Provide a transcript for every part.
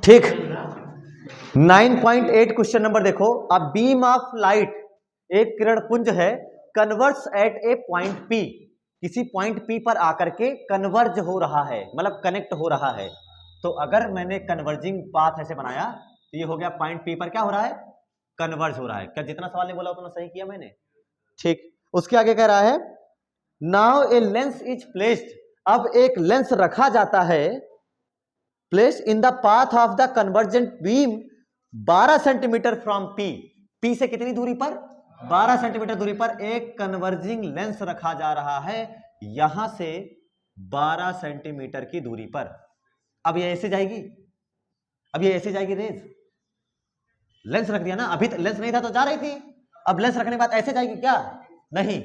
ठीक। 9.8 question number देखो। A beam of light, एक किरण पुंज है, कन्वर्स एट ए पॉइंट पी, किसी पॉइंट पी पर आकर के कन्वर्ज हो रहा है, मतलब कनेक्ट हो रहा है। तो अगर मैंने कन्वर्जिंग पाथ ऐसे बनाया तो ये हो गया पॉइंट पी पर क्या हो रहा है, कन्वर्ज हो रहा है। क्या जितना सवाल ने बोला उतना सही किया मैंने? ठीक। उसके आगे कह रहा है now a lens is placed, अब एक लेंस रखा जाता है, placed in the path of the convergent beam 12 centimetre from P, P से कितनी दूरी पर, 12 सेंटीमीटर दूरी पर एक कन्वर्जिंग लेंस रखा जा रहा है, यहां से 12 सेंटीमीटर की दूरी पर। अब ये ऐसे जाएगी, अब ये ऐसे जाएगी रेज, लेंस रख दिया ना, अभी लेंस नहीं था तो जा रही थी, अब लेंस रखने के बाद ऐसे जाएगी क्या? नहीं।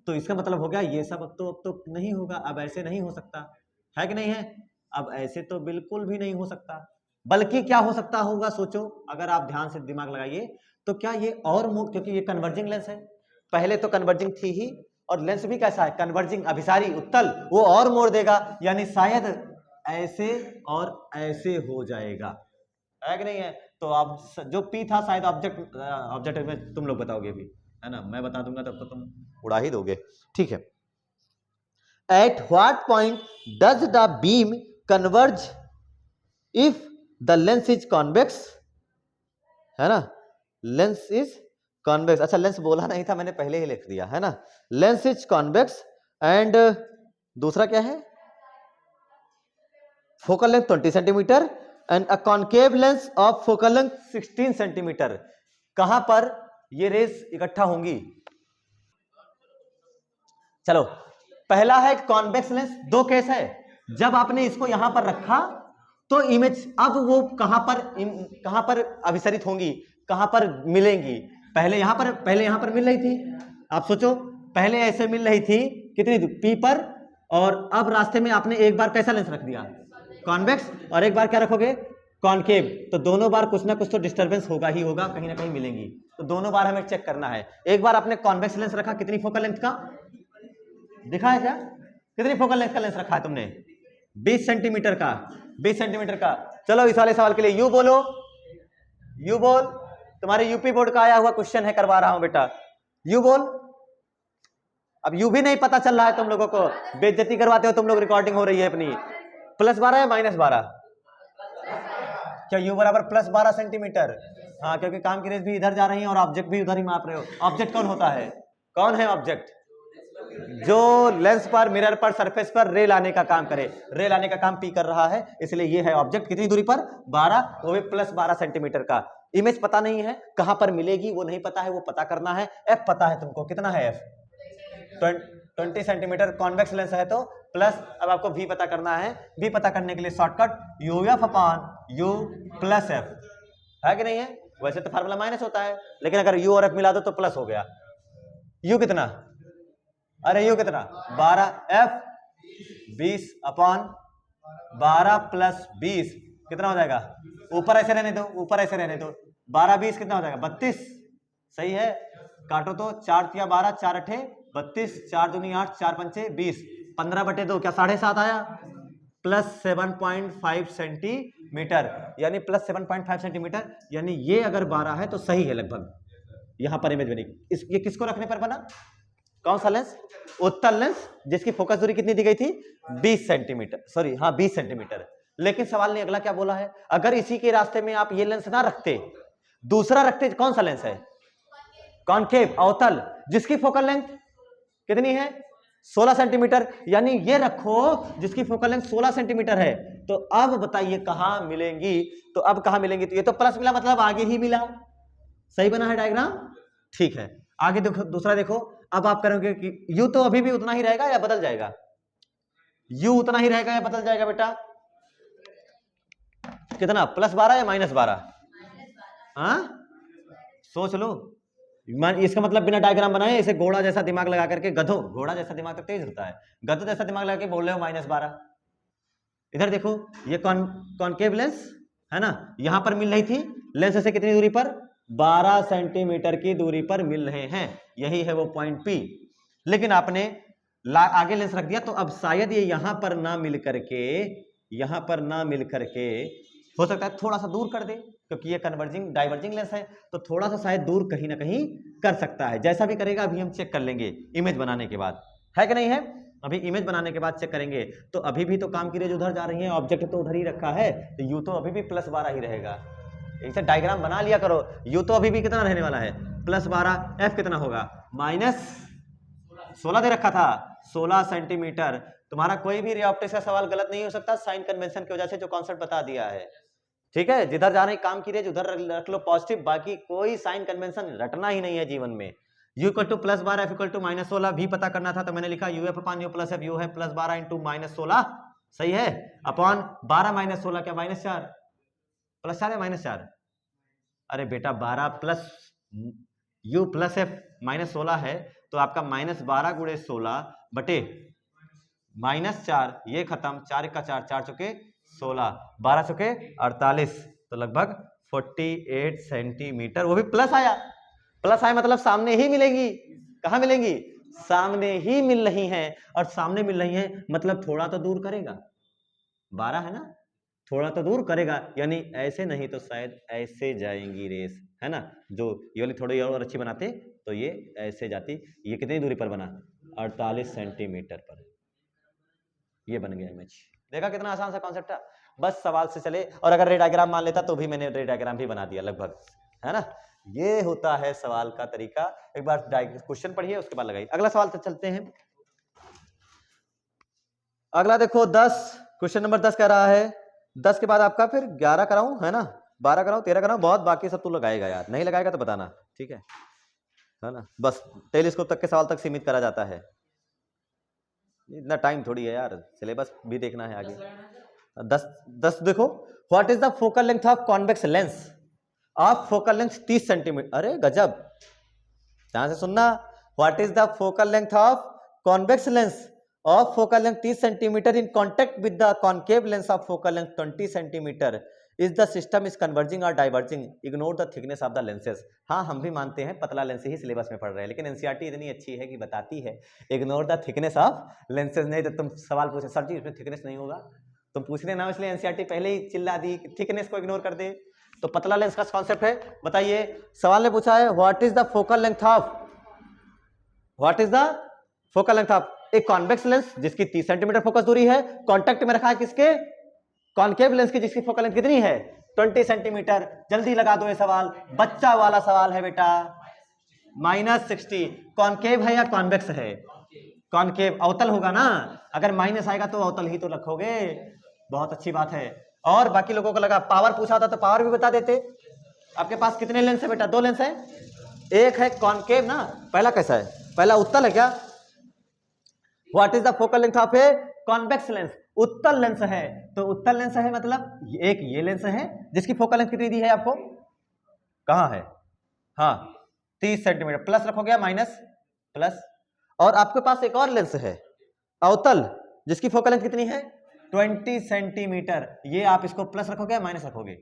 तो इसका मतलब हो गया ये सब अब तो नहीं होगा, अब ऐसे नहीं हो सकता है कि नहीं है? अब ऐसे तो बिल्कुल भी नहीं हो सकता, बल्कि क्या हो सकता होगा सोचो, अगर आप ध्यान से दिमाग लगाइए तो क्या ये और मोड़, क्योंकि ये कन्वर्जिंग लेंस है, पहले तो कन्वर्जिंग थी ही, और लेंस भी कैसा है, कन्वर्जिंग, अभिसारी, उत्तल, वो और मोड़ देगा, यानी शायद ऐसे और ऐसे हो जाएगा, है कि नहीं है? तो अब जो पी था शायद ऑब्जेक्ट में तुम लोग बताओगे भी, है ना, मैं बता दूंगा तब तो तुम उड़ा ही दोगे। ठीक है। At what point does the beam converge if the lens is convex, है ना, लेंस इज कॉन्वेक्स, अच्छा लेंस बोला नहीं था मैंने, पहले ही लिख दिया, है ना, लेंस इज कॉन्वेक्स एंड दूसरा क्या है, focal length 20 centimetre and a concave lens of focal length 16 centimetre. कहां पर ये रेस इकट्ठा होंगी? चलो, पहला है कॉन्वेक्स लेंस, दो केस है, जब आपने इसको यहां पर रखा तो इमेज, अब वो कहां पर अभिसरित होंगी, कहां पर मिलेंगी? पहले यहां पर मिल रही थी, आप सोचो, पहले ऐसे मिल रही थी कितनी पी पर, और अब रास्ते में आपने एक बार कैसा लेंस रख दिया, कॉन्वेक्स, और एक बार क्या रखोगे, कॉनकेव, तो दोनों बार कुछ ना कुछ तो डिस्टर्बेंस होगा ही होगा, कहीं ना कहीं मिलेंगी, तो दोनों बार हमें चेक करना है। एक बार आपने कॉन्वेक्स लेंस रखा, कितनी फोकल लेंथ का दिखा है क्या, कितनी फोकल लेंथ का लेंस रखा है तुमने? 20 सेंटीमीटर का, 20 सेंटीमीटर का। चलो इस वाले सवाल के लिए यू बोलो, यू बोल, तुम्हारे यूपी बोर्ड का आया हुआ क्वेश्चन है, करवा रहा हूं बेटा, यू बोल। अब यू भी नहीं पता चल रहा है तुम लोगों को, बेइज्जती करवाते हो तुम लोग, रिकॉर्डिंग हो रही है अपनी। +12 या -12? क्या यू बराबर +12 सेंटीमीटर? हाँ, क्योंकि काम की रेस भी इधर जा रही है और ऑब्जेक्ट भी उधर ही माप रहे हो। ऑब्जेक्ट कौन होता है, कौन है ऑब्जेक्ट? जो लेंस पर, मिरर पर, सरफेस पर रे लाने का काम करे, रे लाने का काम पी कर रहा है, इसलिए ये है ऑब्जेक्ट। कितनी दूरी पर? 12, वो भी +12 सेंटीमीटर का। इमेज पता नहीं है, कहां पर मिलेगी वो नहीं पता है, वो पता करना है। एफ पता है तुमको, कितना है एफ? 20 सेंटीमीटर कॉन्वेक्स लेंस है तो प्लस, अब आपको भी पता करना है, भी पता करने के लिए शॉर्टकट UF/U + F, है कि नहीं है? वैसे तो फार्मूला माइनस होता है, लेकिन अगर U और F मिला दो तो प्लस हो गया। U कितना, अरे U कितना, 12, F 20/12 + 20 कितना हो जाएगा? ऊपर ऐसे रहने दो, ऊपर ऐसे रहने दो, 12 20 कितना हो जाएगा? 32, सही है। काटो तो, 4 × 12 4 × 8 32, 4 दूनी 8 4 पंचे 20, 15/2 क्या 7.5 आया? +7.5 सेंटीमीटर, यानी +7.5 सेंटीमीटर, यानी ये अगर 12 है तो सही है लगभग। यहां पर इमेज बनी, ये किसको रखने पर बना? कौन सा लेंस? उत्तल लेंस, जिसकी फोकस दूरी कितनी दी गई थी? 20 सेंटीमीटर, सॉरी हाँ 20 सेंटीमीटर। लेकिन सवाल ने अगला क्या बोला है, अगर इसी के रास्ते में आप ये लेंस ना रखते, दूसरा रखते, कौन सा लेंस है? कॉनकेव, अवतल, जिसकी फोकल लेंथ कितनी है? 16 सेंटीमीटर, यानी ये रखो जिसकी फोकल लेंथ 16 सेंटीमीटर है। तो अब बताइए कहां मिलेंगी? तो अब कहां मिलेंगी? तो ये तो प्लस मिला, मतलब आगे ही मिला, सही बना है डायग्राम, ठीक है। आगे देखो, दूसरा देखो, अब आप करोगे कि यू तो अभी भी उतना ही रहेगा या बदल जाएगा? यू उतना ही रहेगा या बदल जाएगा बेटा? कितना, +12 या -12? हाँ, सोच लो। इसका मतलब बिना डायग्राम बनाए, इसे घोड़ा जैसा दिमाग लगा करके, गधो, घोड़ा जैसा दिमाग तो तेज होता है, गधो जैसा दिमाग लगा के बोल रहे हो -12। इधर देखो, ये कॉनकेव लेंस है ना, यहां पर मिल रही थी, लेंस से कितनी दूरी पर? 12 सेंटीमीटर की दूरी पर मिल रहे हैं, यही है वो पॉइंट पी। लेकिन आपने आगे लेंस रख दिया, तो अब शायद ये यहां पर ना मिल करके, यहां पर ना मिल करके हो सकता है थोड़ा सा दूर कर दे, क्योंकि ये कन्वर्जिंग डाइवर्जिंग लेंस है, तो थोड़ा सा शायद दूर कहीं ना कहीं कर सकता है। जैसा भी करेगा अभी हम चेक कर लेंगे इमेज बनाने के बाद, है कि नहीं है। अभी इमेज बनाने के बाद चेक करेंगे। तो अभी भी तो काम की रेज उधर जा रही है, ऑब्जेक्ट तो उधर ही रखा है, तो यू तो अभी भी +12 ही रहेगा। इसे डायग्राम बना लिया करो। यू तो अभी भी कितना रहने वाला है, +12। एफ कितना होगा, -16 दे रखा था, 16 सेंटीमीटर। तुम्हारा कोई भी रे ऑप्टिक्स का सवाल गलत नहीं हो सकता, साइन कन्वेंशन की वजह से जो कॉन्सेप्ट बता दिया है। ठीक है, जिधर जा रही काम की रेज उधर रख लो पॉजिटिव, बाकी कोई साइन कन्वेंशन रटना ही नहीं है जीवन में। u = +12, f = -16 भी पता करना था, तो मैंने लिखा uf / u + f, u है +12 × -16, सही है, अपॉन 12 - 16 क्या -4, +4 या -4, अरे बेटा 12 + u + f -16 है, तो आपका -12 × 16 बटे -4, ये खत्म, 4 का 4, 4 चुके 16, 12 चुके 48, तो लगभग 48 सेंटीमीटर। वो भी प्लस आया, प्लस आया मतलब सामने ही मिलेगी। कहां मिलेंगी, सामने ही मिल रही हैं, और सामने मिल रही हैं मतलब थोड़ा तो दूर करेगा, 12 है ना, थोड़ा तो दूर करेगा, यानी ऐसे नहीं तो शायद ऐसे जाएंगी रेस, है ना। जो ये वाली थोड़ी और अच्छी बनाते तो ये ऐसे जाती। ये कितनी दूरी पर बना, 48 सेंटीमीटर पर, ये बन गया इमेज। देखा कितना आसान सा कॉन्सेप्ट है, बस सवाल से चले। और अगर रे डायग्राम मान लेता तो भी मैंने रे डायग्राम भी बना दिया लगभग, है ना। ये होता है सवाल का तरीका। एक बार क्वेश्चन पढ़िए, उसके बाद लगाइए। अगला सवाल तक चलते हैं। अगला देखो 10, क्वेश्चन नंबर 10 कह रहा है, 10 के बाद आपका फिर 11 कराऊं, है ना, 12 कराऊं, 13 कराऊं, बहुत बाकी सब तू लगाएगा यार, नहीं लगाएगा तो बताना, ठीक है ना। बस टेलीस्कोप तक के सवाल तक सीमित करा जाता है, इतना टाइम थोड़ी है यार, सिलेबस भी देखना है आगे। 10 देखो, what is the focal length of convex lens of focal length 30 centimetre. अरे गजब, ध्यान से सुनना, what is the focal length of convex lens of focal length 30 centimetre in contact with the concave lens of focal length 20 centimetre, is the system is converging और diverging, ignore the thickness of the lenses. हाँ, हम भी मानते हैं पतला lens ही syllabus में पढ़ रहे हैं, लेकिन एनसीईआरटी इतनी अच्छी है कि बताती है ignore the thickness of lenses. नहीं तो तुम सवाल पूछे सर जी इसमें थिकनेस नहीं होगा, तुम पूछने ना, इसलिए एनसीईआरटी पहले ही चिल्ला दी कि थिकनेस को इग्नोर कर दे। तो पतला लेंस का कॉन्सेप्ट है, बताइए। सवाल ने पूछा है what is the focal length of, what is the focal length of एक कॉन्वेक्स लेंस जिसकी 30 सेंटीमीटर फोकस दूरी है, कांटेक्ट में रखा है किसके, कॉन्केव लेंस की, जिसकी फोकल लेंथ कितनी है 20 सेंटीमीटर। जल्दी लगा दो ये सवाल, बच्चा वाला सवाल है बेटा। -60 कॉन्केव है या कॉन्वेक्स है, कॉन्केव, अवतल होगा ना, अगर माइनस आएगा तो अवतल ही तो रखोगे, बहुत अच्छी बात है। और बाकी लोगों को लगा पावर पूछा होता तो पावर भी बता देते। आपके पास कितने लेंस है बेटा, 2 लेंस है, एक है कॉन्केव ना, पहला कैसा है, पहला उत्तल है क्या। What is the focal length of a convex lens, उत्तल लेंस है, तो उत्तल लेंस है मतलब एक ये लेंस है जिसकी फोकल लेंथ कितनी दी है आपको, कहां है, हाँ 30 सेंटीमीटर, प्लस रखोगे या माइनस, प्लस। और आपके पास एक और लेंस है अवतल जिसकी फोकल लेंथ कितनी है 20 सेंटीमीटर, ये आप इसको प्लस रखोगे या माइनस रखोगे,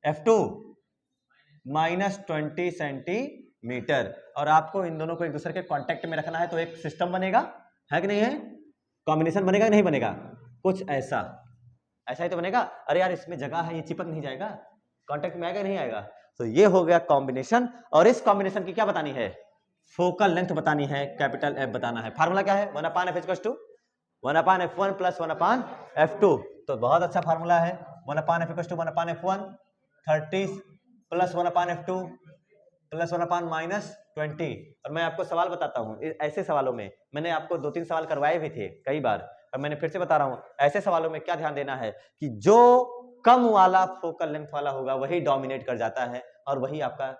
f2 -20 सेंटीमीटर। और आपको इन दोनों को एक दूसरे के कांटेक्ट में रखना है, तो एक सिस्टम बनेगा, है कि नहीं है, कॉम्बिनेशन बनेगा कि नहीं बनेगा, कुछ ऐसा, ऐसा ही तो बनेगा। अरे यार इसमें जगह है, ये चिपक नहीं जाएगा, कांटेक्ट में आएगा नहीं आएगा, तो ये हो गया कॉम्बिनेशन। और इस कॉम्बिनेशन की क्या बतानी है, फोकल लेंथ बतानी है, कैपिटल F बताना है। फार्मूला क्या है, 1/f = 1/f1 + 1/f2, तो बहुत अच्छा फार्मूला है, 1/f = 1/f1 30 + 1/f2 + 1/-20। और मैं आपको सवाल बताता हूँ, ऐसे सवालों में मैंने आपको 2-3 सवाल करवाए भी थे कई बार, और मैंने फिर से बता रहा हूँ, ऐसे सवालों में क्या ध्यान देना है कि जो कम वाला फोकल लेंथ वाला होगा वही डोमिनेट कर जाता है, और वही आपका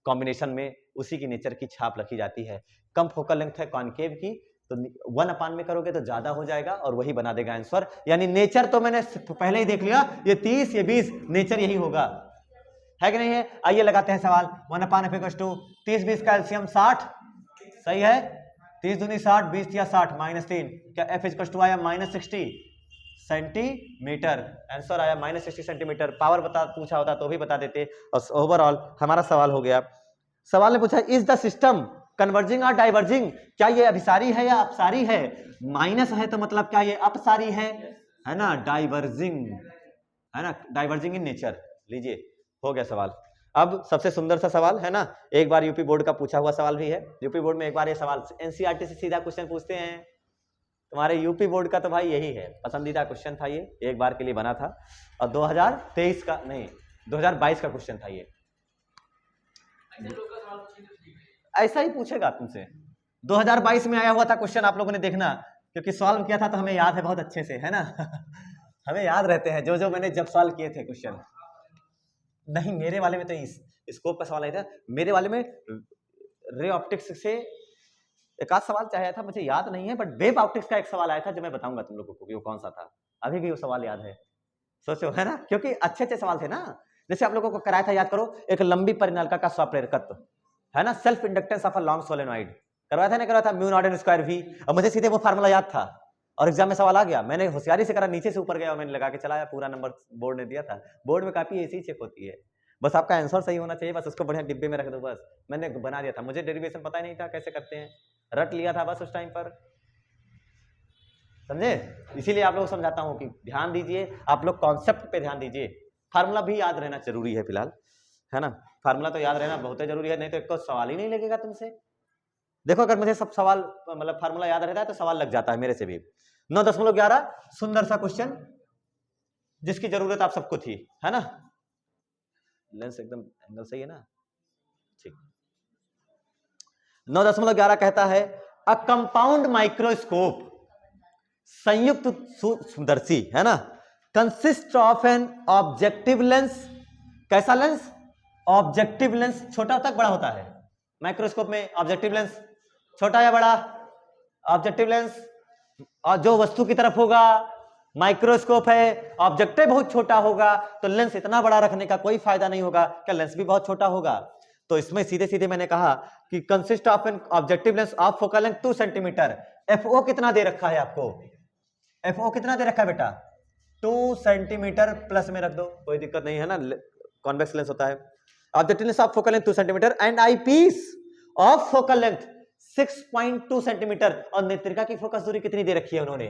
कॉम्बिनेशन में उसी की नेचर की छाप रखी जाती है। कम फोकल लेंथ है कॉन्केव की, तो 1/, में करोगे तो ज्यादा हो जाएगा और वही बना देगा आंसर। यानी नेचर तो मैंने पहले ही देख लिया, ये 30 ये 20 नेचर यही होगा, है कि नहीं है। आइए लगाते हैं सवाल, 1/f = 30 20 का एलसीएम 60, सही है, 30 दूनी 60, 20 या 60 -3, क्या f = आया -60 सेंटीमीटर, आंसर आया -60 सेंटीमीटर। पावर बता पूछा होता तो भी बता देते। और ओवरऑल हमारा सवाल हो गया। सवाल ने पूछा इज द सिस्टम कन्वर्जिंग और डाइवर्जिंग, क्या ये अभिसारी है या अपसारी है, माइनस है तो मतलब क्या ये अपसारी है ना, डाइवर्जिंग, है ना, डाइवर्जिंग इन नेचर। लीजिए हो गया सवाल। अब सबसे सुंदर सा सवाल है ना, एक बार यूपी बोर्ड का पूछा हुआ सवाल भी है। यूपी बोर्ड में एक बार ये सवाल एनसीईआरटी से सीधा क्वेश्चन पूछते हैं। तुम्हारे यूपी बोर्ड का तो भाई यही है, पसंदीदा क्वेश्चन था ये, एक बार के लिए बना था, और 2023 का नहीं 2022 का क्वेश्चन था ये। ऐसा ही पूछेगा तुमसे, 2022 में आया हुआ था क्वेश्चन, आप लोगों ने देखना, क्योंकि सॉल्व किया था तो हमें याद है बहुत अच्छे से, है ना। हमें याद रहते हैं जो मैंने जब सॉल्व किए थे क्वेश्चन। नहीं मेरे वाले में तो स्कोप का सवाल आया था, मेरे वाले में रे ऑप्टिक्स से एक आध सवाल चाहे था, मुझे याद नहीं है, बट वेव ऑप्टिक्स का एक सवाल आया था जो मैं बताऊंगा तुम लोगों को कि वो कौन सा था। अभी भी वो सवाल याद है, सोचो, है ना, क्योंकि अच्छे अच्छे सवाल थे ना। जैसे आप लोगों को कराया था, याद करो, एक लंबी परिनालिका का स्वप्रेरकत्व, है ना, self inductance of a long solenoid, करवाया था ना, करवाया था, mu naught N square V. और मुझे सीधे वो फार्मूला याद था और एग्जाम में सवाल आ गया, मैंने होशियारी से करा, नीचे से ऊपर गया और मैंने लगा के चलाया, पूरा नंबर बोर्ड ने दिया था। बोर्ड में काफी ऐसी चेक होती है, बस आपका आंसर सही होना चाहिए, बस उसको बढ़िया डिब्बे में रख दो, बस। मैंने बना दिया था, मुझे डेरिवेशन पता ही नहीं था कैसे करते हैं, रट लिया था बस उस टाइम पर, समझे। इसीलिए आप लोग को समझाता हूं कि ध्यान दीजिए, आप लोग कॉन्सेप्ट पे ध्यान दीजिए, फार्मूला भी याद रहना जरूरी है फिलहाल, है ना, फार्मूला तो याद रहना बहुत जरूरी है, नहीं तो एक सवाल ही नहीं लगेगा तुमसे। देखो अगर मुझे सब सवाल मतलब फार्मूला याद रहता है तो सवाल लग जाता है मेरे से भी। 9.11 सुंदर सा क्वेश्चन जिसकी जरूरत आप सबको थी, है ना। लेंस एकदम एंगल सही है ना, ठीक। 9.11 कहता है अ कंपाउंड माइक्रोस्कोप, संयुक्त सूक्ष्मदर्शी, है ना, consist of an objective lens. कैसा लेंस? Objective lens. छोटा तक बड़ा होता है माइक्रोस्कोप में, ऑब्जेक्टिव लेंस छोटा या बड़ा? Objective lens. और जो वस्तु की तरफ होगा, माइक्रोस्कोप है, ऑब्जेक्टिव बहुत छोटा होगा, तो लेंस इतना बड़ा रखने का कोई फायदा नहीं होगा। क्या लेंस भी बहुत छोटा होगा? तो इसमें सीधे सीधे मैंने कहा कि consist of an objective lens of focal length 2 centimetre. FO कितना दे रखा है आपको? एफओ कितना दे रखा है बेटा? 2 सेंटीमीटर, प्लस में रख दो, कोई दिक्कत नहीं है ना, कॉन्वेक्स लेंस होता है। Objective lens of focal length 2 centimetre and eyepiece of focal length 6.2 centimetre. और नेत्रिका की फोकस दूरी कितनी दे रखी है उन्होंने?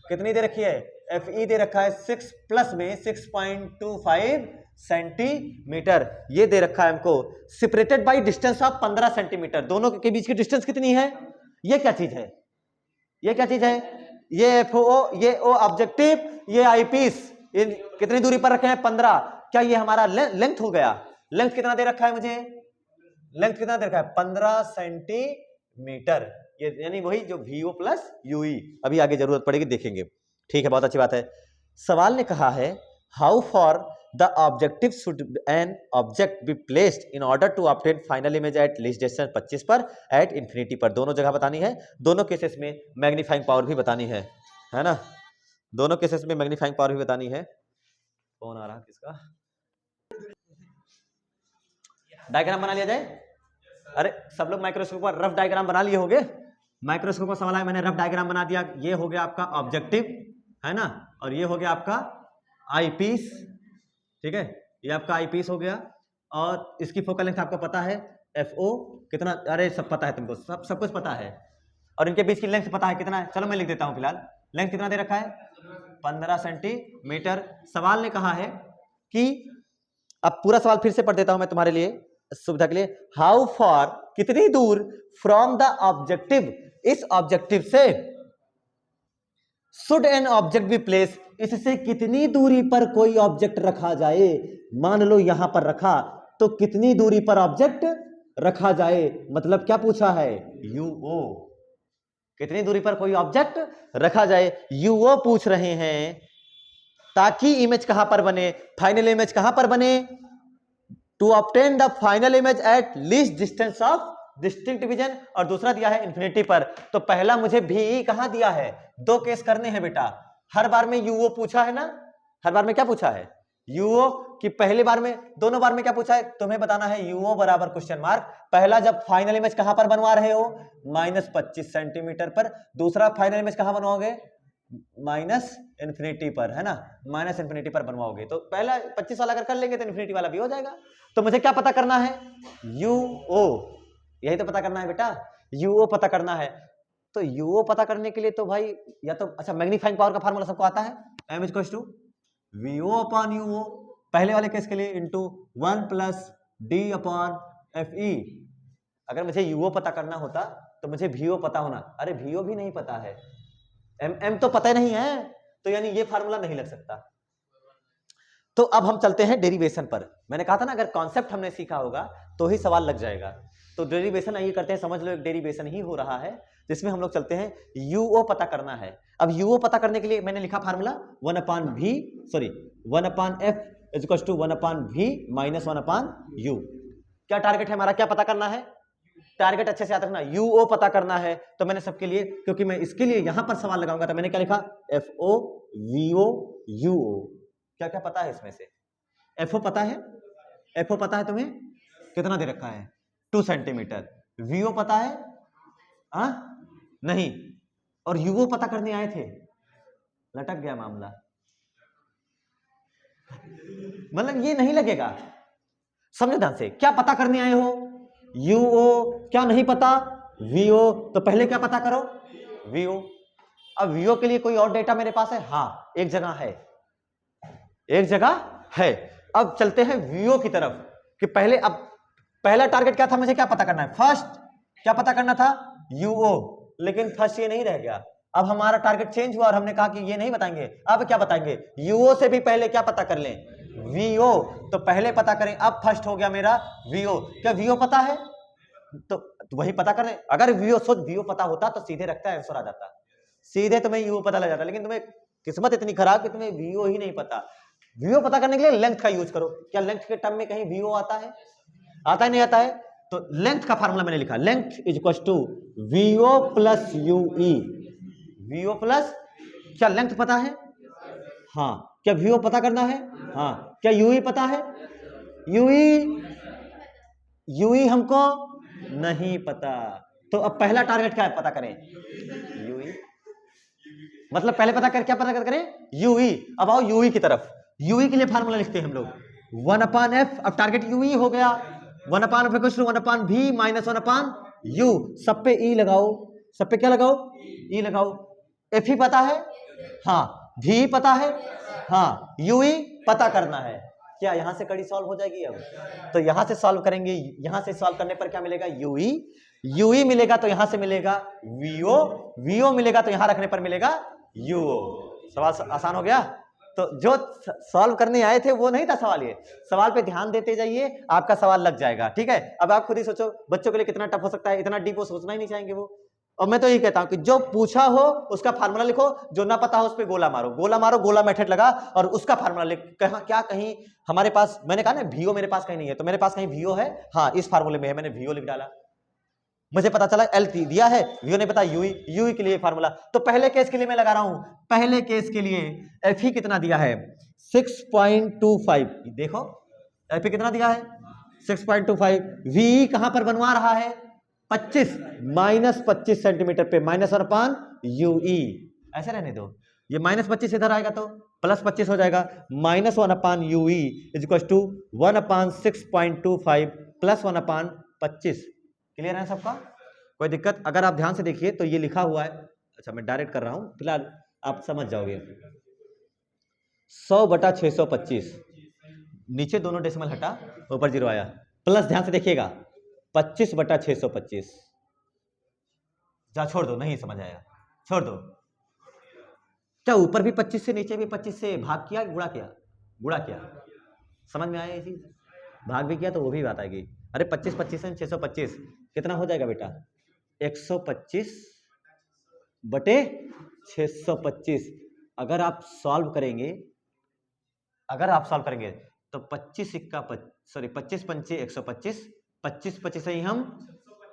कितनी दे रखी है? एफई दे रखा है 6 प्लस में 6.25 सेंटीमीटर, ये दे रखा है हमको। Separated by distance of 15 centimetre. दोनों के बीच की डिस्टेंस कितनी है? ये क्या चीज है? ये क्या चीज है? ये एफओ, ये ओ ऑब्जेक्टिव, ये आईपीस, ये कितनी दूरी पर रखे हैं? 15। क्या ये हमारा लेंथ हो गया? लेंथ कितना दे रखा है मुझे? लेंथ कितना दे रखा है? 15 सेंटीमीटर। ये यानी वही जो वीओ प्लस यूई, अभी आगे जरूरत पड़ेगी, देखेंगे, ठीक है, बहुत अच्छी बात है। सवाल ने कहा है how far the objective should an object be placed in order to obtain final image at least distance 25 पर, एट इंफिनिटी पर। दोनों जगह बतानी है, दोनों केसेस में मैग्नीफाइंग पावर भी बतानी है ना, दोनों केसेस में मैग्नीफाइंग पावर भी बतानी है। कौन आ रहा है किसका? डायग्राम बना लिया जाए। अरे सब लोग माइक्रोस्कोप पर रफ डायग्राम बना लिए होंगे। माइक्रोस्कोप का सवाल है, मैंने रफ डायग्राम बना दिया। ये हो गया आपका ऑब्जेक्टिव, है ना, और ये हो गया आपका आईपीस, ठीक है, ये आपका आईपीस हो गया। और इसकी फोकल लेंथ आपको पता है, एफओ कितना, अरे सब पता है तुमको, सब कुछ पता है। और इनके बीच की लेंथ पता है कितना है, चलो मैं लिख देता हूं फिलहाल। लेंथ कितना दे रखा है? 15 सेंटीमीटर। सवाल ने कहा है कि, अब पूरा सवाल फिर से पढ़ देता हूं मैं तुम्हारे लिए सुविधा के लिए। हाउ फॉर, कितनी दूर, फ्रॉम द ऑब्जेक्टिव, इस ऑब्जेक्टिव से, should an object be place, इससे कितनी दूरी पर कोई ऑब्जेक्ट रखा जाए। मान लो यहां पर रखा, तो कितनी दूरी पर ऑब्जेक्ट रखा जाए, मतलब क्या पूछा है? यूओ, कितनी दूरी पर कोई ऑब्जेक्ट रखा जाए, यूओ पूछ रहे हैं, ताकि इमेज कहां पर बने, फाइनल इमेज कहां पर बने, to obtain the final image at least distance of distinct division, और दूसरा दिया है इंफिनिटी पर। तो पहला मुझे भी कहां दिया है? 2 केस करने हैं बेटा। हर बार में यूओ पूछा है ना, हर बार में क्या पूछा है? यूओ। कि पहली बार में, दोनों बार में क्या पूछा है? तुम्हें बताना है यूओ बराबर क्वेश्चन मार्क। पहला जब फाइनल इमेज कहां पर बनवा रहे हो? -25 सेंटीमीटर पर। दूसरा फाइनल इमेज कहां बनवाओगे? माइनस इंफिनिटी पर, है ना, माइनस इंफिनिटी पर बनवाओगे। तो पहला 25 वाला अगर कर लेंगे तो इंफिनिटी वाला भी हो जाएगा। तो मुझे क्या पता करना है? यूओ, यही तो पता करना है बेटा, यूओ पता करना है। तो यूओ पता करने के लिए तो भाई, या तो अच्छा मैग्नीफाइंग पावर का फार्मूला सबको आता है, m equals to VO upon UO, पहले वाले केस के लिए into 1 plus D upon FE। अगर मुझे UO पता करना होता तो मुझे VO पता होना, अरे VO भी नहीं पता है, M तो पता नहीं है, तो यानी ये फार्मूला नहीं लग सकता। तो अब हम चलते हैं डेरिवेशन पर। मैंने कहा था ना, अगर कॉन्सेप्ट हमने सीखा होगा तो ही सवाल लग जाएगा। तो डेरिवेशन आइए करते हैं, समझ लो एक डेरिवेशन ही हो रहा है जिसमें हम लोग चलते हैं, UO पता करना है। अब UO पता करने के लिए मैंने लिखा formula 1 upon F is equal to 1 upon V minus 1 upon U। क्या टारगेट है हमारा, क्या पता करना है, टारगेट अच्छे से याद रखना, UO पता करना है। तो मैंने सबके लिए, क्योंकि मैं इसके लिए यहां पर सवाल लगाऊंगा, तो मैंने क्या लिखा, FO VO UO। क्या क्या पता है इसमें से, FO पता है, FO पता है तुम्हें, कितना दे रखा है 2 सेंटीमीटर। VO पता है नहीं, और UO पता करने आए थे, लटक गया मामला। मतलब ये नहीं लगेगा, समझो ध्यान से, क्या पता करने आए हो, UO, क्या नहीं पता VO, तो पहले क्या पता करो VO। अब VO के लिए कोई और डेटा मेरे पास है, हाँ एक जगह है, एक जगह है। अब चलते हैं VO की तरफ, कि पहले, अब पहला टारगेट क्या था, मुझे क्या पता करना है, फर्स्ट क्या पता करना था UO, लेकिन फर्स्ट ये नहीं रह गया। अब हमारा टारगेट चेंज हुआ और हमने कहा कि ये नहीं बताएंगे, अब क्या बताएंगे, UO से भी पहले क्या पता कर लें, VO। तो पहले पता करें, अब फर्स्ट हो गया मेरा VO। क्या VO पता है, तो वही पता करें। अगर VO सोच VO पता होता तो सीधे रखता आंसर आ जाता, सीधे तुम्हें UO पता लग जाता, लेकिन तुम्हें किस्मत इतनी खराब कि तुम्हें VO ही नहीं पता। VO पता करने के लिए लेंथ का यूज करो। क्या लेंथ के टर्म में कहीं VO आता है, आता है नहीं आता है, तो लेंथ का फार्मूला मैंने लिखा, length is equal to VO plus UE। VO plus, क्या लेंथ पता है, हाँ, क्या VO पता करना है, हाँ, क्या UE पता है, UE हमको नहीं पता। तो अब पहला टारगेट क्या है, पता करें UE, मतलब पहले पता कर, क्या पता करें UE। अब आओ UE की तरफ, UE के लिए फार्मूला लिखते हैं हम लोग 1 अपान F। अब टारगेट UE हो गया, 1 upon F equal to 1 upon V minus 1 upon U। सब पे E लगाओ, सब पे क्या लगाओ, E लगाओ। F ही पता है, हाँ, V पता है, हाँ, UE पता करना है। क्या यहां से कड़ी सॉल्व हो जाएगी अब, तो यहां से सॉल्व करेंगे, यहां से सॉल्व करने पर क्या मिलेगा, UE मिलेगा, तो यहां से मिलेगा VO मिलेगा, तो यहां रखने पर मिलेगा UO। सवाल आसान हो गया। तो जो सॉल्व करने आए थे वो नहीं था सवाल, ये सवाल पे ध्यान देते जाइए, आपका सवाल लग जाएगा, ठीक है। अब आप खुद ही सोचो बच्चों के लिए कितना टफ हो सकता है, इतना डीप वो सोचना ही नहीं चाहेंगे वो। और मैं तो यही कहता हूं कि जो पूछा हो उसका फार्मूला लिखो, जो ना पता हो उस पर गोला मारो, गोला मेथड लगा और उसका फार्मूला लिख। क्या कहीं हमारे पास, मैंने कहा ना VO मेरे पास कहीं नहीं है, तो मेरे पास कहीं VO है, हाँ इस फार्मूले में है, मैंने VO लिख डाला, मुझे पता चला L दिया है, VO नहीं पता, UE के लिए फार्मूला। तो पहले केस के लिए मैं लगा रहा हूं, पहले केस के लिए FE कितना दिया है 6.25, देखो FE कितना दिया है 6.25। VE कहां पर बनवा रहा है 25, माइनस 25 सेंटीमीटर पे, माइनस 1 अपान UE। ऐसे रहने दो, ये माइनस 25 इधर आएगा तो प्लस 25 हो जाएगा, minus 1 upon UE is equal to 1 upon 6.25 plus 1 upon 25। Clear है सबका, कोई दिक्कत? अगर आप ध्यान से देखिए तो ये लिखा हुआ है, अच्छा मैं डायरेक्ट कर रहा हूं, फिलहाल आप समझ जाओगे। 100/625, नीचे दोनों डेसिमल हटा, ऊपर 0 आया, प्लस ध्यान से देखिएगा 25/625। जा छोड़ दो, नहीं समझ आया, छोड़ दो। क्या ऊपर भी 25 से, नीचे भी 25 से भाग किया, गुणा किया? गुणा किया, समझ में आया ये चीज? भाग भी किया तो वो भी बात आएगी। अरे 25 से 625 कितना हो जाएगा बेटा, 125/625। अगर आप सॉल्व करेंगे, तो 25 पंचे 125, 25 से ही हम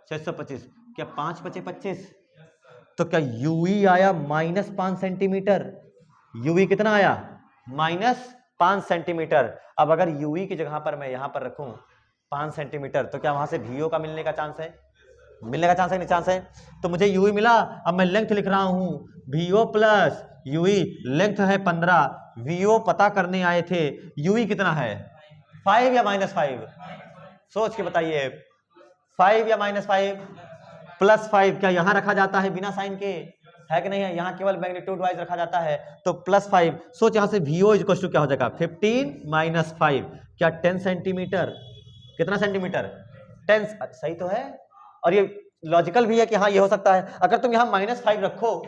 625, क्या 5 बचे 25, तो क्या UE आया माइनस 5 सेंटीमीटर। UE कितना आया, माइनस 5 सेंटीमीटर। अब अगर UE की जगह पर मैं यहां पर रखूं 5 सेंटीमीटर, तो क्या वहां से VO का मिलने का चांस है, नहीं चांस है। तो मुझे UE मिला, अब मैं लेंथ लिख रहा हूं VO प्लस UE, लेंथ है 15, VO पता करने आए थे, UE कितना है 5 या माइनस 5, सोच के बताइए, 5 या माइनस 5, प्लस 5। क्या यहां रखा जाता है बिना साइन के, है कि नहीं है, यहाँ केवल मैग्नीट्यूड वाइज रखा जाता है। तो +5, सोच यहाँ से VO इज इक्वल टू क्या हो जाएगा 15 माइनस 5, क्या 10 सेंटीमीटर, कितना सेंटीमीटर 10, सही तो है। और ये लॉजिकल भी है कि हाँ ये हो सकता है। अगर तुम यहाँ -5 रखो,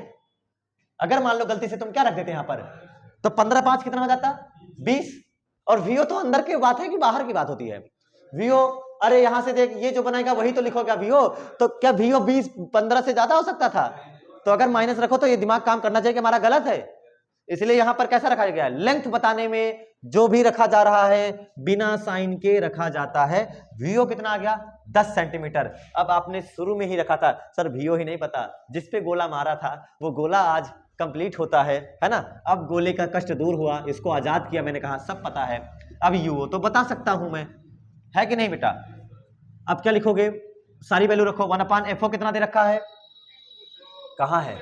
अगर मान लो गलती से तुम क्या रख देते यहाँ पर, तो 15 5 कितना हो जाता 20। और VO तो अंदर की बात है कि बाहर की बात होती है। VO, अरे यहां से देख, ये जो बनाएगा वही तो लिखोगे VO, तो क्या VO 20 15 से ज्यादा हो सकता था? तो अगर माइनस रखो तो ये दिमाग काम करना चाहिए कि हमारा गलत है, इसलिए यहां पर कैसा रखा गया है, लेंथ बताने में जो भी रखा जा रहा है बिना साइन के रखा जाता है। VO कितना आ गया 10 सेंटीमीटर। अब आपने शुरू में ही रखा था सर VO ही नहीं पता, जिसपे गोला मारा था वो गोला आज कंप्लीट होता है ना। अब गोले का कष्ट दूर हुआ, इसको आजाद किया, मैंने कहा सब पता है। अब UO तो बता सकता हूं मैं, है कि नहीं बेटा। अब क्या लिखोगे, सारी वैल्यू रखो। 1/FO कितना दे रखा है, कहां है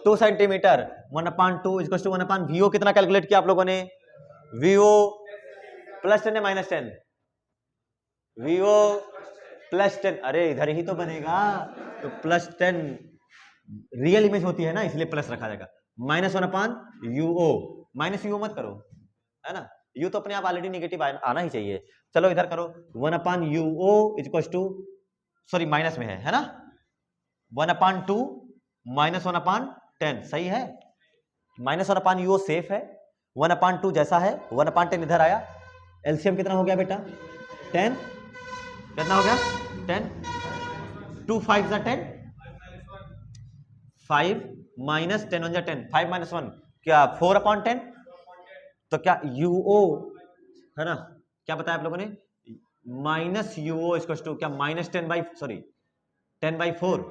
2 centimetre. 1/2 is equal to 1/VO कितना कैलकुलेट किया आप लोगों ने, VO +10 है -10, VO +10, अरे इधर ही तो बनेगा, तो +10 रियल इमेज होती है ना, इसलिए प्लस रखा जाएगा। -1/UO, -UO मत करो, है ना, U तो अपने आप ऑलरेडी नेगेटिव आना ही चाहिए। चलो इधर करो, 1/UO is equal to, sorry minus में है ना, 1/2 -1/10, सही है। -1/UO सेफ है, 1/2 जैसा है, 1/10 इधर आया। एलसीएम कितना हो गया बेटा 10, कितना हो गया 10, 2 5 जा 10, 5 -10 1 जा 10, 5 - 1 क्या 4/10। तो क्या UO है ना, क्या बताया आप लोगों ने, -UO इज इक्वल टू क्या -10/4,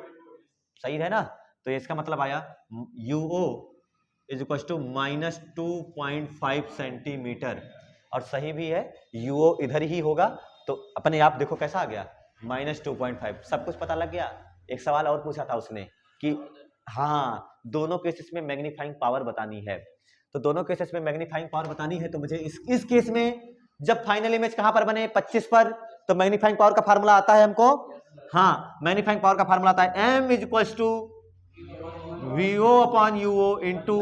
सही है ना। तो इसका मतलब आया UO is equal to -2.5 centimetre, और सही भी है, UO इधर ही होगा। तो अपने आप देखो कैसा आ गया -2.5, सब कुछ पता लग गया। एक सवाल और पूछा था उसने कि हाँ दोनों केसेस में मैग्नीफाइंग पावर बतानी है, तो दोनों केसेस में मैग्नीफाइंग पावर बतानी है, तो मुझे इस केस में जब फाइनल इमेज कहां पर बने 25 पर, तो मैग्नीफाइंग पावर का फार्मूला आता है हमको, हाँ मैग्नीफाइंग पावर का फार्मूला आता है M is equal to VO/UO into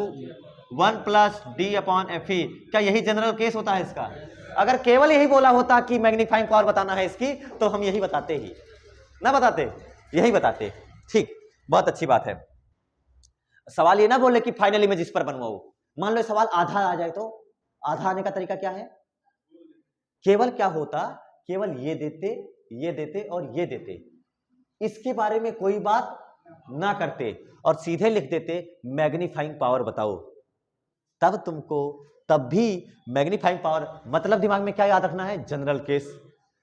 1 + D/FE। क्या यही जनरल केस होता है इसका? अगर केवल यही बोला होता कि मैग्नीफाइंग पावर बताना है इसकी, तो हम यही बताते ही ना, बताते यही बताते। ठीक, बहुत अच्छी बात है। सवाल ये ना बोले कि फाइनल इमेज इस पर बनवाओ, मान लो सवाल आधा आ जाए, तो आधा आने का तरीका क्या है, केवल क्या होता, केवल ये देते और ये देते, इसके बारे में कोई बात ना करते और सीधे लिख देते मैग्नीफाइंग पावर बताओ, तब तुमको तब भी मैग्नीफाइंग पावर मतलब दिमाग में क्या याद रखना है, जनरल केस।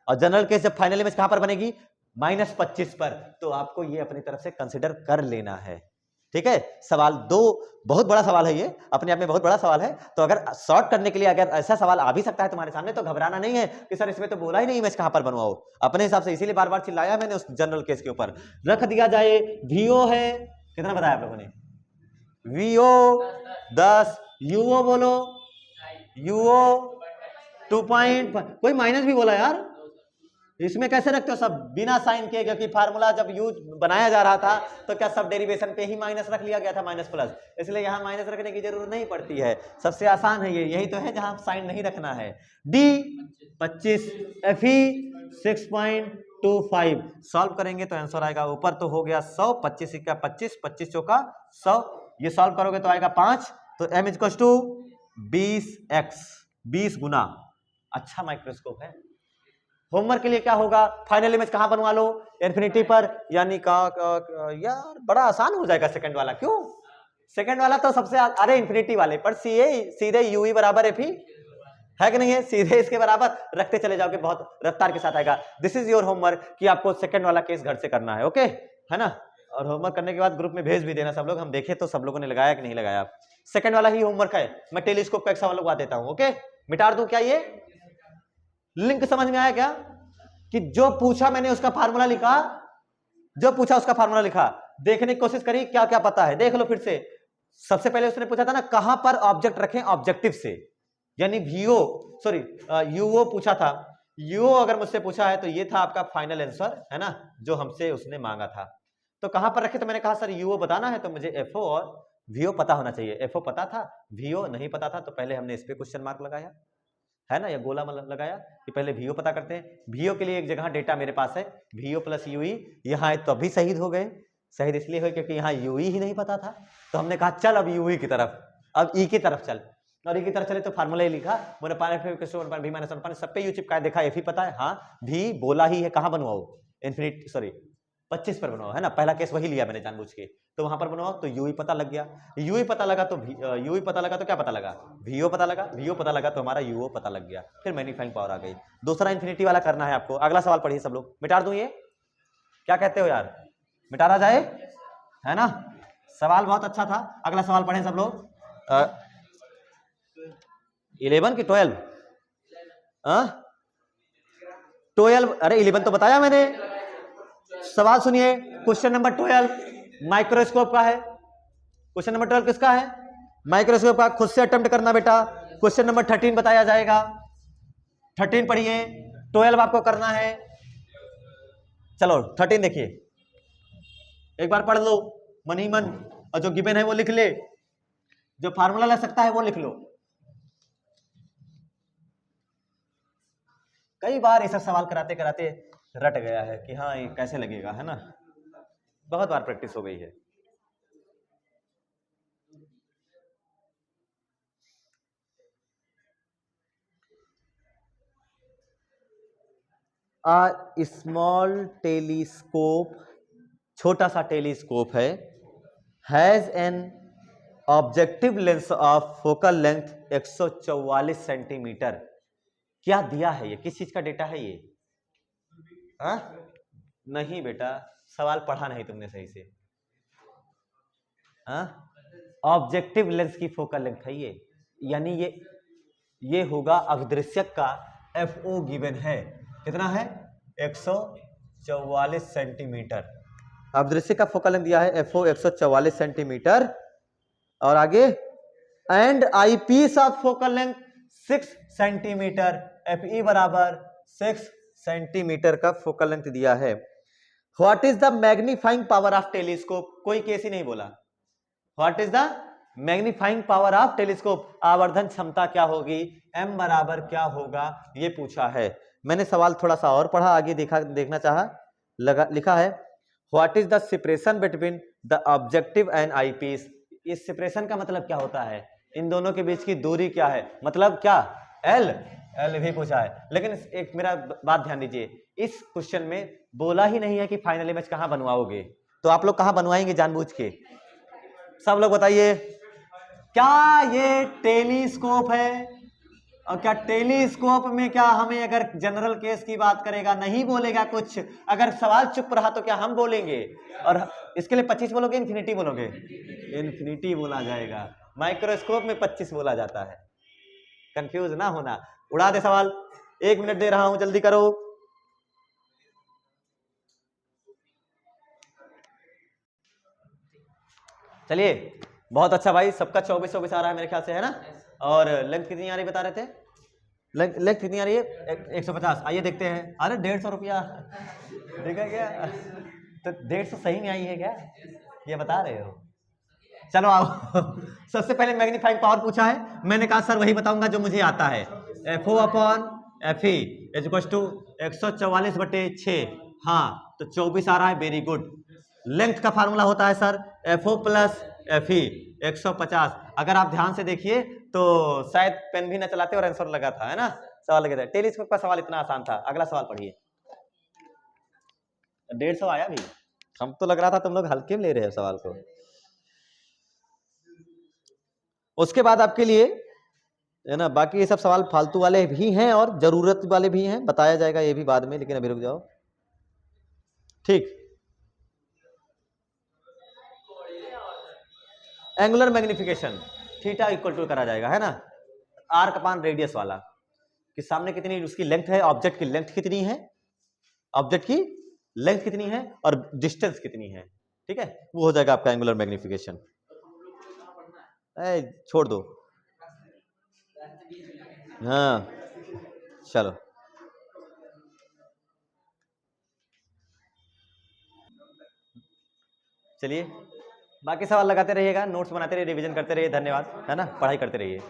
और जनरल केस जब फाइनल इमेज कहां पर बनेगी -25 पर, तो आपको ये अपनी तरफ से कंसिडर कर लेना है। ठीक है, सवाल 2 बहुत बड़ा सवाल है, ये अपने आप में बहुत बड़ा सवाल है। तो अगर शॉर्ट करने के लिए अगर ऐसा सवाल आ भी सकता है तुम्हारे सामने, तो घबराना नहीं है कि सर इसमें तो बोला ही नहीं इमेज कहां पर बनवाओ। अपने हिसाब से इसीलिए बार बार चिल्लाया मैंने उस जनरल केस के ऊपर। रख दिया जाए, VO है कितना बताया आप लोगों ने, VO 10, UO बोलो, UO 2.5, कोई माइनस भी बोला यार, इसमें कैसे रखते हो सब बिना साइन के, क्योंकि फार्मूला जब यूज बनाया जा रहा था तो क्या सब डेरिवेशन पे ही माइनस रख लिया गया था, माइनस प्लस, इसलिए यहां माइनस रखने की जरूरत नहीं पड़ती है। सबसे आसान है ये, यही तो है जहां साइन नहीं रखना है। D 25, FE 6.25, सॉल्व करेंगे तो आंसर आएगा, ऊपर तो हो गया 100, 25 का 25, 25 चौका 100, ये सॉल्व करोगे तो आएगा 5, तो M इक्वल टू 20x, 20 गुना। अच्छा माइक्रोस्कोप है। होमवर्क के लिए क्या होगा, फाइनल इमेज कहां बनवा लो, इन्फिनिटी पर, यानी का यार बड़ा आसान हो जाएगा सेकंड वाला। क्यों, सेकंड वाला तो सबसे, अरे इन्फिनिटी वाले पर सीधे UE बराबर FE है कि नहीं है, सीधे इसके बराबर रखते चले जाओगे, बहुत रफ्तार के साथ आएगा। दिस इज योर होमवर्क कि आपको सेकंड वाला केस घर से करना है, ओके है ना। और होमवर्क करने के बाद ग्रुप में भेज भी देना सब लोग, हम देखे तो सब लोगों ने लगाया कि नहीं लगाया। सेकंड वाला ही होमवर्क है, मैं टेलीस्कोप का एक सवाल लगवा देता हूं, ओके मिटा दूं क्या, ये लिंक समझ में आया क्या, कि जो पूछा मैंने उसका फार्मूला लिखा, जो पूछा उसका फार्मूला लिखा, देखने की कोशिश करी क्या क्या पता है, देख लो फिर से। सबसे पहले उसने पूछा था ना कहां पर ऑब्जेक्ट रखें ऑब्जेक्टिव से, यानी UO पूछा था। UO अगर मुझसे पूछा है तो ये था आपका फाइनल आंसर, है ना, जो हमसे उसने मांगा था। तो कहां पर रखे, तो मैंने कहा सर यूओ बताना है तो मुझे एफओ और वीओ पता होना चाहिए। एफओ पता था, वीओ नहीं पता था, तो पहले हमने इस पे क्वेश्चन मार्क लगाया है ना, या गोला लगाया कि पहले वीओ पता करते हैं। वीओ के लिए एक जगह डेटा मेरे पास है, वीओ प्लस यूई, यहाँ तो अभी शहीद हो गए। शहीद इसलिए हुए क्योंकि यहाँ यूई ही नहीं पता था, तो हमने कहा चल अब यूई की तरफ, अब ई की तरफ चल, और ई की तरफ चले तो फार्मूला ही लिखा, सब पे यू चिपकाया, देखा एफ ही पता है, हाँ भी बोला ही है, कहाँ बनवाओ, इन्फिनिटी सॉरी 25 पर बनवाओ, है ना, पहला केस वही लिया मैंने जानबूझ के, तो वहां पर बनवाओ, तो यूई पता लग गया, यूई पता लगा तो यूई पता लगा तो क्या पता लगा, वीओ पता लगा, वीओ पता लगा तो हमारा यूओ पता लग गया, फिर मैग्नीफाइंग पावर आ गई। दूसरा इन्फिनिटी वाला करना है आपको। अगला सवाल पढ़िए सब लोग, मिटा दूं ये, क्या कहते हो यार, मिटाना जाए, है ना, सवाल बहुत अच्छा था। अगला सवाल पढ़े सब लोग, 11 की 12, 12, अरे 11 तो बताया मैंने। सवाल सुनिए, क्वेश्चन नंबर 12 माइक्रोस्कोप का है। क्वेश्चन नंबर 12 किसका है, माइक्रोस्कोप का। खुद से अटेम्प्ट करना बेटा, क्वेश्चन नंबर 13 बताया जाएगा। 13 पढ़िए, 12 आपको करना है। चलो 13 देखिए, एक बार पढ़ लो मन ही मन, और जो गिवन है वो लिख ले, जो फार्मूला लग सकता है वो लिख लो। कई बार ऐसा सवाल कराते कराते रट गया है कि हाँ ये कैसे लगेगा, है ना, बहुत बार प्रैक्टिस हो गई है। स्मॉल टेलीस्कोप, छोटा सा टेलीस्कोप है, has an objective lens of focal length 144 centimetre. क्या दिया है ये, किस चीज का डेटा है ये, हाँ नहीं बेटा, सवाल पढ़ा नहीं तुमने सही से, हाँ ऑब्जेक्टिव लेंस की फोकल लेंथ है ये, यानी ये होगा अभिदृश्यक का एफओ गिवन है, कितना है 144 सेंटीमीटर। अभिदृश्यक का फोकल लेंथ दिया है एफओ 144 सेंटीमीटर, और आगे and eyepiece of focal length 6 centimetre, F E बराबर 6 सेंटीमीटर का फोकल लेंथ दिया है। What is the magnifying power of telescope, कोई केस ही नहीं बोला। What is the magnifying power of telescope, आवर्धन क्षमता क्या होगी, एम बराबर क्या होगा, ये पूछा है। मैंने सवाल थोड़ा सा और पढ़ा, आगे देखना चाहा, लिखा है what is the separation between the objective and eyepiece. इस सेपरेशन का मतलब क्या होता है, इन दोनों के बीच की दूरी क्या है, मतलब क्या, एल, एल भी पूछा है। लेकिन एक मेरा बात ध्यान दीजिए, इस क्वेश्चन में बोला ही नहीं है कि फाइनल इमेज कहां बनवाओगे, तो आप लोग कहां बनवाएंगे जानबूझ के, सब लोग बताइए। क्या ये टेलीस्कोप है, और क्या टेलीस्कोप में क्या हमें अगर जनरल केस की बात करेगा, नहीं बोलेगा कुछ, अगर सवाल चुप रहा तो क्या हम बोलेंगे, और इसके लिए 25 बोलोगे इन्फिनिटी बोलोगे, इन्फिनिटी बोला जाएगा, माइक्रोस्कोप में 25 बोला जाता है, कंफ्यूज ना होना। उड़ा दे सवाल, 1 मिनट दे रहा हूं, जल्दी करो। चलिए बहुत अच्छा भाई, सबका 24 आ रहा है मेरे ख्याल से, है ना, और लेंथ कितनी आ रही बता रहे थे, लेंथ कितनी आ रही है 150। आइए देखते हैं, अरे 150 रुपया देखा क्या, तो 150 सही में आई है क्या, ये बता रहे हो, चलो आओ। सबसे पहले मैग्नीफाइंग पावर पूछा है, मैंने कहा सर वही बताऊंगा जो मुझे आता है, F O upon F E is equal to 144/6, हाँ तो 24 आ रहा है, वेरी गुड। लेंथ का फार्मूला होता है sir F O plus F E 150। अगर आप ध्यान से देखिए तो शायद पेन भी ना चलाते और आंसर लगा था, है ना, सवाल लगे थे। टेलीस्कोप का सवाल इतना आसान था। अगला सवाल पढ़िए, 150 आया भी, हम तो लग रहा था तुम लोग हल्के में ले रहे हो सवाल को। उसके बाद आपके लिए है ना, बाकी ये सब सवाल फालतू वाले भी हैं और जरूरत वाले भी हैं, बताया जाएगा ये भी बाद में, लेकिन अभी रुक जाओ, ठीक। Angular magnification theta equal to करा जाएगा, है ना, आर्क अपान रेडियस वाला, कि सामने कितनी उसकी लेंथ है, ऑब्जेक्ट की लेंथ कितनी है, ऑब्जेक्ट की लेंथ कितनी है और डिस्टेंस कितनी है, ठीक है, वो हो जाएगा आपका एंगुलर मैग्निफिकेशन। छोड़ दो, हाँ चलो। चलिए बाकी सवाल लगाते रहिएगा, नोट्स बनाते रहिए, रिवीजन करते रहिए। धन्यवाद, है ना, पढ़ाई करते रहिए।